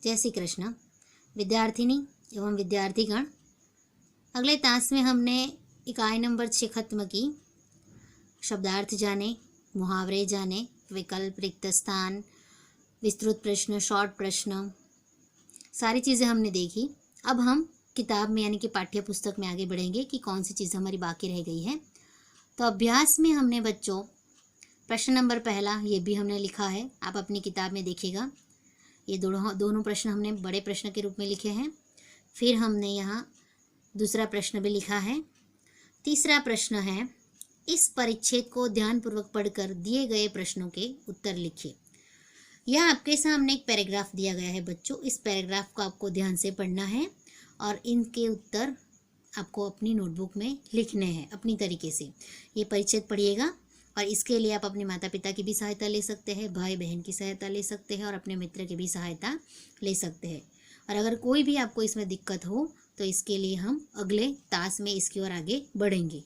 जय श्री कृष्ण विद्यार्थिनी एवं विद्यार्थीगण। अगले तास में हमने इकाई नंबर 6 खत्म की। शब्दार्थ जाने, मुहावरे जाने, विकल्प, रिक्त स्थान, विस्तृत प्रश्न, शॉर्ट प्रश्न, सारी चीज़ें हमने देखी। अब हम किताब में यानी कि पाठ्य पुस्तक में आगे बढ़ेंगे कि कौन सी चीज़ हमारी बाकी रह गई है। तो अभ्यास में हमने बच्चों प्रश्न नंबर पहला ये भी हमने लिखा है, आप अपनी किताब में देखिएगा। ये दोनों प्रश्न हमने बड़े प्रश्न के रूप में लिखे हैं। फिर हमने यहाँ दूसरा प्रश्न भी लिखा है। तीसरा प्रश्न है, इस परिच्छेद को ध्यानपूर्वक पढ़कर दिए गए प्रश्नों के उत्तर लिखिए। यह आपके सामने एक पैराग्राफ दिया गया है बच्चों। इस पैराग्राफ को आपको ध्यान से पढ़ना है और इनके उत्तर आपको अपनी नोटबुक में लिखने हैं अपनी तरीके से। ये परिच्छेद पढ़िएगा और इसके लिए आप अपने माता पिता की भी सहायता ले सकते हैं, भाई बहन की सहायता ले सकते हैं और अपने मित्र की भी सहायता ले सकते हैं। और अगर कोई भी आपको इसमें दिक्कत हो तो इसके लिए हम अगले तास में इसकी ओर आगे बढ़ेंगे।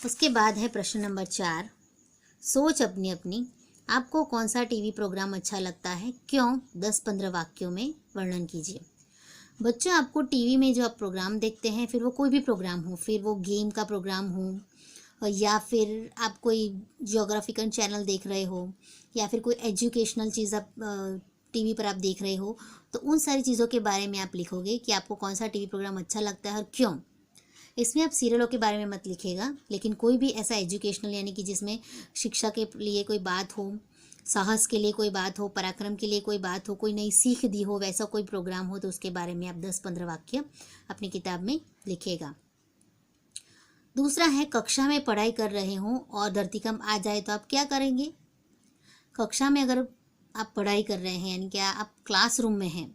उसके बाद है प्रश्न नंबर 4, सोच अपनी अपनी। आपको कौन सा टीवी प्रोग्राम अच्छा लगता है, क्यों? 10-15 वाक्यों में वर्णन कीजिए। बच्चों, आपको टीवी में जो आप प्रोग्राम देखते हैं, फिर वो कोई भी प्रोग्राम हो, फिर वो गेम का प्रोग्राम हो या फिर आप कोई जियोग्राफिकल चैनल देख रहे हो या फिर कोई एजुकेशनल चीज़ आप टीवी पर आप देख रहे हो, तो उन सारी चीज़ों के बारे में आप लिखोगे कि आपको कौन सा टीवी प्रोग्राम अच्छा लगता है और क्यों। इसमें आप सीरियलों के बारे में मत लिखिएगा, लेकिन कोई भी ऐसा एजुकेशनल यानी कि जिसमें शिक्षा के लिए कोई बात हो, साहस के लिए कोई बात हो, पराक्रम के लिए कोई बात हो, कोई नई सीख दी हो, वैसा कोई प्रोग्राम हो तो उसके बारे में आप 10-15 वाक्य अपनी किताब में लिखिएगा। दूसरा है, कक्षा में पढ़ाई कर रहे हों और धरतीकंप आ जाए तो आप क्या करेंगे। कक्षा में अगर आप पढ़ाई कर रहे हैं यानी कि आप क्लासरूम में हैं,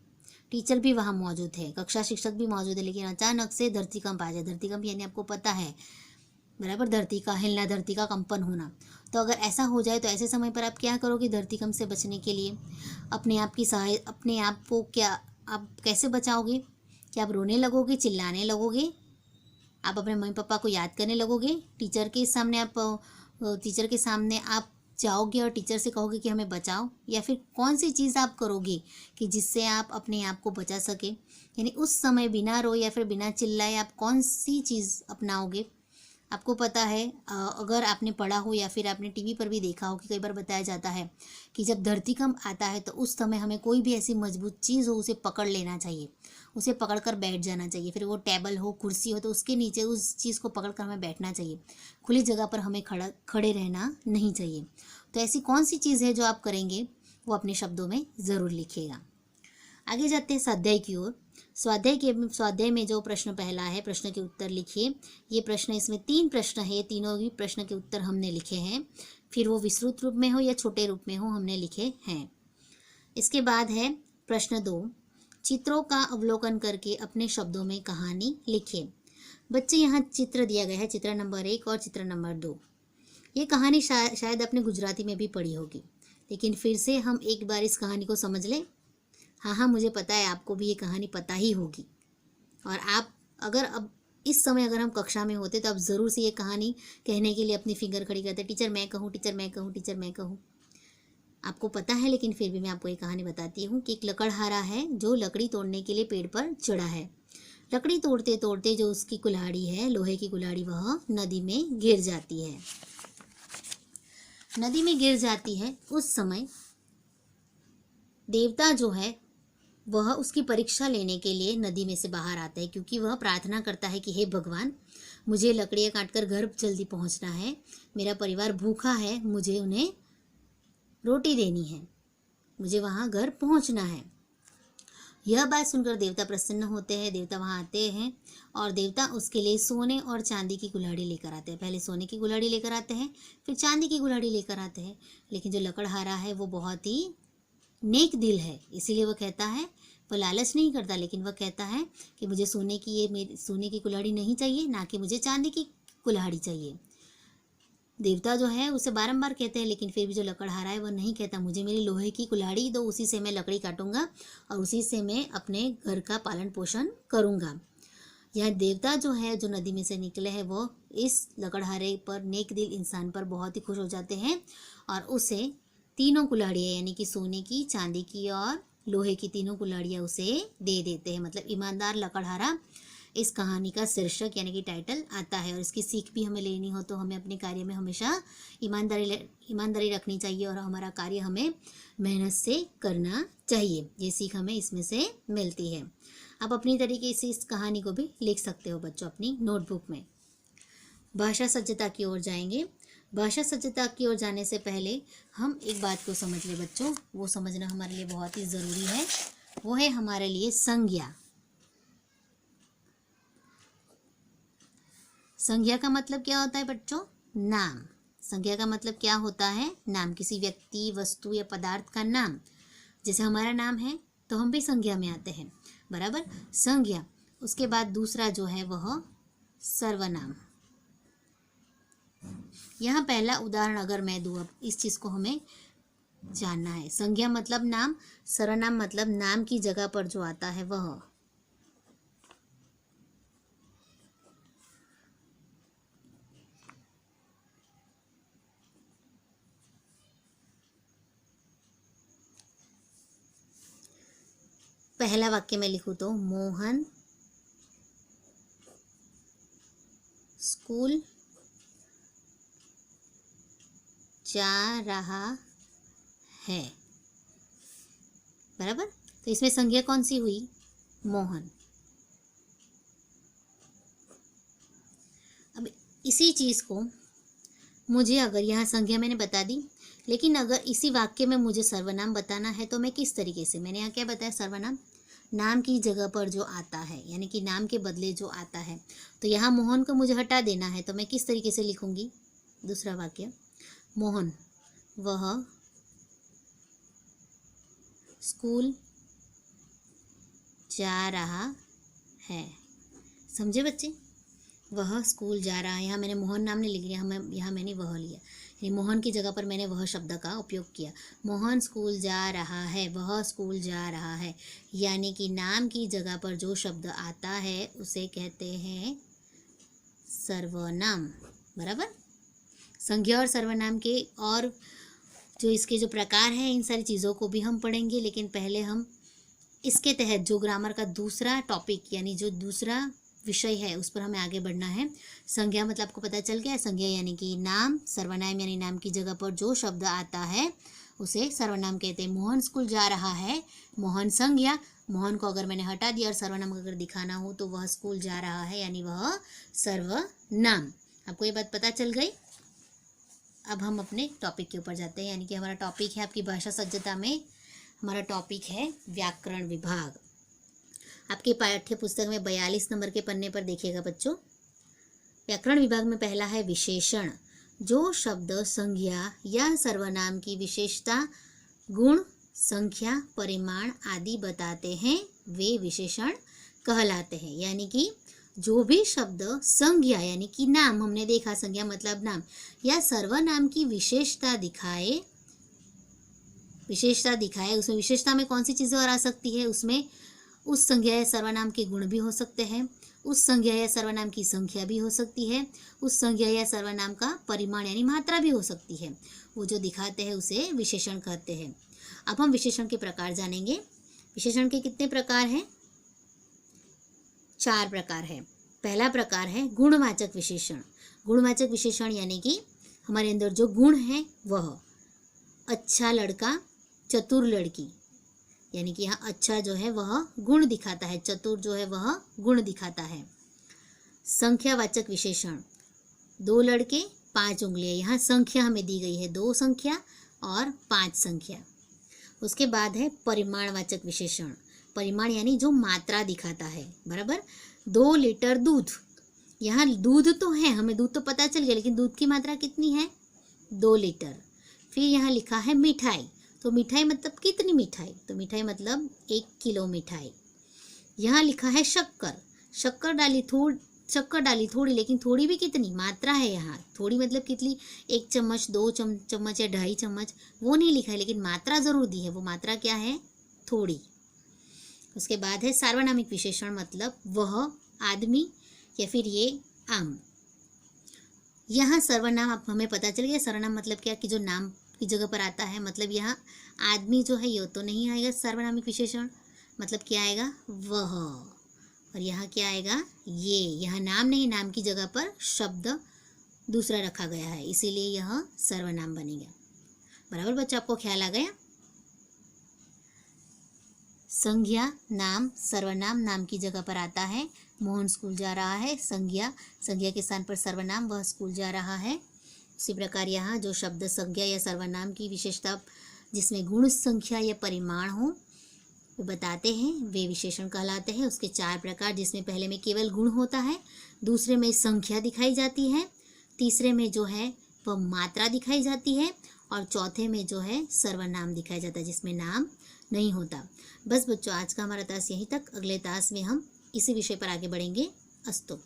टीचर भी वहाँ मौजूद है, कक्षा शिक्षक भी मौजूद है, लेकिन अचानक से धरतीकंप आ जाए। धरतीकंप यानी आपको पता है बराबर, धरती का हिलना, धरती का कंपन होना। तो अगर ऐसा हो जाए तो ऐसे समय पर आप क्या करोगे धरतीकंप से बचने के लिए? अपने आप को क्या आप कैसे बचाओगे? क्या आप रोने लगोगे, चिल्लाने लगोगे, आप अपने मम्मी पापा को याद करने लगोगे, टीचर के सामने आप जाओगे और टीचर से कहोगे कि हमें बचाओ, या फिर कौन सी चीज़ आप करोगे कि जिससे आप अपने आप को बचा सके? यानी उस समय बिना रोए या फिर बिना चिल्लाए आप कौन सी चीज़ अपनाओगे? आपको पता है, अगर आपने पढ़ा हो या फिर आपने टीवी पर भी देखा हो कि कई बार बताया जाता है कि जब धरतीकंप आता है तो उस समय हमें कोई भी ऐसी मजबूत चीज़ हो उसे पकड़ लेना चाहिए, उसे पकड़कर बैठ जाना चाहिए। फिर वो टेबल हो, कुर्सी हो तो उसके नीचे उस चीज़ को पकड़कर हमें बैठना चाहिए। खुली जगह पर हमें खड़े रहना नहीं चाहिए। तो ऐसी कौन सी चीज़ है जो आप करेंगे, वो अपने शब्दों में ज़रूर लिखिएगा। आगे जाते हैं स्वाध्याय की ओर। स्वाध्याय में जो प्रश्न पहला है, प्रश्न के उत्तर लिखिए। ये प्रश्न, इसमें 3 प्रश्न है, तीनों ही प्रश्न के उत्तर हमने लिखे हैं, फिर वो विस्तृत रूप में हो या छोटे रूप में हो हमने लिखे हैं। इसके बाद है प्रश्न 2, चित्रों का अवलोकन करके अपने शब्दों में कहानी लिखिए। बच्चे, यहाँ चित्र दिया गया है, चित्र नंबर 1 और चित्र नंबर 2। ये कहानी शायद आपने गुजराती में भी पढ़ी होगी, लेकिन फिर से हम एक बार इस कहानी को समझ लें। हाँ, मुझे पता है आपको भी ये कहानी पता ही होगी, और आप अगर अब इस समय अगर हम कक्षा में होते तो आप ज़रूर से ये कहानी कहने के लिए अपनी फिंगर खड़ी करते, टीचर मैं कहूँ, टीचर मैं कहूँ, टीचर मैं कहूँ। आपको पता है, लेकिन फिर भी मैं आपको ये कहानी बताती हूँ कि एक लकड़हारा है जो लकड़ी तोड़ने के लिए पेड़ पर चढ़ा है। लकड़ी तोड़ते तोड़ते जो उसकी कुल्हाड़ी है, लोहे की कुल्हाड़ी, वह नदी में गिर जाती है। नदी में गिर जाती है, उस समय देवता जो है वह उसकी परीक्षा लेने के लिए नदी में से बाहर आता है, क्योंकि वह प्रार्थना करता है कि हे भगवान, मुझे लकड़ियाँ काटकर घर जल्दी पहुंचना है, मेरा परिवार भूखा है, मुझे उन्हें रोटी देनी है, मुझे वहाँ घर पहुंचना है। यह बात सुनकर देवता प्रसन्न होते हैं। देवता वहाँ आते हैं और देवता उसके लिए सोने और चांदी की कुल्हाड़ी लेकर आते हैं। पहले सोने की कुल्हाड़ी लेकर आते हैं, फिर चांदी की कुल्हाड़ी लेकर आते हैं। लेकिन जो लकड़हारा है वो बहुत ही नेक दिल है, इसीलिए वह कहता है, वो लालच नहीं करता, लेकिन वह कहता है कि मुझे मेरी सोने की कुल्हाड़ी नहीं चाहिए, ना कि मुझे चांदी की कुल्हाड़ी चाहिए। देवता जो है उसे बारंबार कहते हैं, लेकिन फिर भी जो लकड़हारा है वह नहीं कहता, मुझे मेरी लोहे की कुल्हाड़ी दो, उसी से मैं लकड़ी काटूंगा और उसी से मैं अपने घर का पालन पोषण करूंगा। यह देवता जो है, जो नदी में से निकले हैं, वो इस लकड़हारे पर, नेक दिल इंसान पर बहुत ही खुश हो जाते हैं और उसे तीनों कुल्हाड़ियाँ यानी कि सोने की, चांदी की और लोहे की तीनों कुल्हाड़ियाँ उसे दे देते हैं। मतलब ईमानदार लकड़हारा इस कहानी का शीर्षक यानी कि टाइटल आता है। और इसकी सीख भी हमें लेनी हो तो हमें अपने कार्य में हमेशा ईमानदारी रखनी चाहिए और हमारा कार्य हमें मेहनत से करना चाहिए। ये सीख हमें इसमें से मिलती है। आप अपनी तरीके से इस कहानी को भी लिख सकते हो बच्चों अपनी नोटबुक में। भाषा सज्जता की ओर जाएंगे। भाषा सज्जता की ओर जाने से पहले हम एक बात को समझ लें बच्चों, वो समझना हमारे लिए बहुत ही ज़रूरी है। वो है हमारे लिए संज्ञा। संज्ञा का मतलब क्या होता है बच्चों? नाम। संज्ञा का मतलब क्या होता है? नाम। किसी व्यक्ति, वस्तु या पदार्थ का नाम। जैसे हमारा नाम है तो हम भी संज्ञा में आते हैं, बराबर। संज्ञा। उसके बाद दूसरा जो है वह सर्वनाम। यहाँ पहला उदाहरण अगर मैं दूँ, अब इस चीज़ को हमें जानना है। संज्ञा मतलब नाम, सर्वनाम मतलब नाम की जगह पर जो आता है वह। पहला वाक्य में लिखूँ तो मोहन स्कूल जा रहा है, बराबर। तो इसमें संज्ञा कौन सी हुई? मोहन। अब इसी चीज़ को मुझे अगर यहाँ संज्ञा मैंने बता दी, लेकिन अगर इसी वाक्य में मुझे सर्वनाम बताना है तो मैं किस तरीके से? मैंने यहाँ क्या बताया? सर्वनाम नाम की जगह पर जो आता है, यानी कि नाम के बदले जो आता है। तो यहाँ मोहन को मुझे हटा देना है तो मैं किस तरीके से लिखूंगी? दूसरा वाक्य, मोहन वह स्कूल जा रहा है। समझे बच्चे? वह स्कूल जा रहा है। यहाँ मैंने मोहन नाम नहीं लिख लिया, यहाँ मैंने वह लिया, यानी मोहन की जगह पर मैंने वह शब्द का उपयोग किया। मोहन स्कूल जा रहा है, वह स्कूल जा रहा है, यानी कि नाम की जगह पर जो शब्द आता है उसे कहते हैं सर्वनाम, बराबर। संज्ञा और सर्वनाम के और जो इसके जो प्रकार हैं इन सारी चीज़ों को भी हम पढ़ेंगे, लेकिन पहले हम इसके तहत जो ग्रामर का दूसरा टॉपिक यानी जो दूसरा विषय है उस पर हमें आगे बढ़ना है। संज्ञा मतलब आपको पता चल गया है। संज्ञा यानी कि नाम, सर्वनाम यानी नाम की जगह पर जो शब्द आता है उसे सर्वनाम कहते हैं। मोहन स्कूल जा रहा है, मोहन संज्ञा। मोहन को अगर मैंने हटा दिया और सर्वनाम अगर दिखाना हो तो वह स्कूल जा रहा है, यानी वह सर्वनाम। आपको ये बात पता चल गई? अब हम अपने टॉपिक के ऊपर जाते हैं, यानी कि हमारा टॉपिक है आपकी भाषा सज्जता में, हमारा टॉपिक है व्याकरण विभाग। आपके पाठ्य पुस्तक में 42 नंबर के पन्ने पर देखिएगा बच्चों। व्याकरण विभाग में पहला है विशेषण। जो शब्द संज्ञा या सर्वनाम की विशेषता, गुण, संख्या, परिमाण आदि बताते हैं वे विशेषण कहलाते हैं। यानी कि जो भी शब्द संज्ञा यानी कि नाम, हमने देखा संज्ञा मतलब नाम, या सर्वनाम की विशेषता दिखाए, उसमें विशेषता में कौन सी चीज़ें और आ सकती है? उसमें उस संज्ञा या सर्वनाम के गुण भी हो सकते हैं, उस संज्ञा या सर्वनाम की संख्या भी हो सकती है, उस संज्ञा या सर्वनाम का परिमाण यानी मात्रा भी हो सकती है। वो जो दिखाते हैं उसे विशेषण कहते हैं। अब हम विशेषण के प्रकार जानेंगे। विशेषण के कितने प्रकार हैं? 4 प्रकार है। पहला प्रकार है गुणवाचक विशेषण। गुणवाचक विशेषण यानी कि हमारे अंदर जो गुण है वह, अच्छा लड़का, चतुर लड़की, यानी कि यहाँ अच्छा जो है वह गुण दिखाता है, चतुर जो है वह गुण दिखाता है। संख्यावाचक विशेषण, 2 लड़के 5 उंगलियां, यहाँ संख्या हमें दी गई है, 2 संख्या और 5 संख्या। उसके बाद है परिमाणवाचक विशेषण। परिमाण यानी जो मात्रा दिखाता है, बराबर। 2 लीटर दूध, यहाँ दूध तो है, हमें दूध तो पता चल गया, लेकिन दूध की मात्रा कितनी है? 2 लीटर। फिर यहाँ लिखा है मिठाई, तो मिठाई मतलब कितनी मिठाई? तो मिठाई मतलब 1 किलो मिठाई। यहाँ लिखा है शक्कर, शक्कर डाली थोड़ी, लेकिन थोड़ी भी कितनी? मात्रा है यहाँ। थोड़ी मतलब कितनी? 1 चम्मच, 2 चम्मच या 2.5 चम्मच, वो नहीं लिखा है, लेकिन मात्रा जरूर दी है। वो मात्रा क्या है? थोड़ी। उसके बाद है सार्वनामिक विशेषण, मतलब वह, आदमी या फिर ये आम। यहाँ सर्वनाम अब हमें पता चल गया। सर्वनाम मतलब क्या कि जो नाम की जगह पर आता है, मतलब यहाँ आदमी जो है ये तो नहीं आएगा सर्वनामिक विशेषण, मतलब क्या आएगा वह। और यहाँ क्या आएगा ये, यहाँ नाम नहीं, नाम की जगह पर शब्द दूसरा रखा गया है, इसीलिए यह सर्वनाम बनेगा। बराबर बच्चों, आपको ख्याल आ गया। संज्ञा नाम सर्वनाम नाम की जगह पर आता है। मोहन स्कूल जा रहा है, संज्ञा, संज्ञा के स्थान पर सर्वनाम, वह स्कूल जा रहा है। उसी प्रकार यहाँ जो शब्द संज्ञा या सर्वनाम की विशेषता जिसमें गुण संख्या या परिमाण हो वो बताते हैं, वे विशेषण कहलाते हैं। उसके 4 प्रकार, जिसमें पहले में केवल गुण होता है, दूसरे में संख्या दिखाई जाती है, तीसरे में जो है वह मात्रा दिखाई जाती है, और चौथे में जो है सर्वनाम दिखाया जाता है जिसमें नाम नहीं होता। बस बच्चों, आज का हमारा तास यहीं तक। अगले तास में हम इसी विषय पर आगे बढ़ेंगे। अस्तु।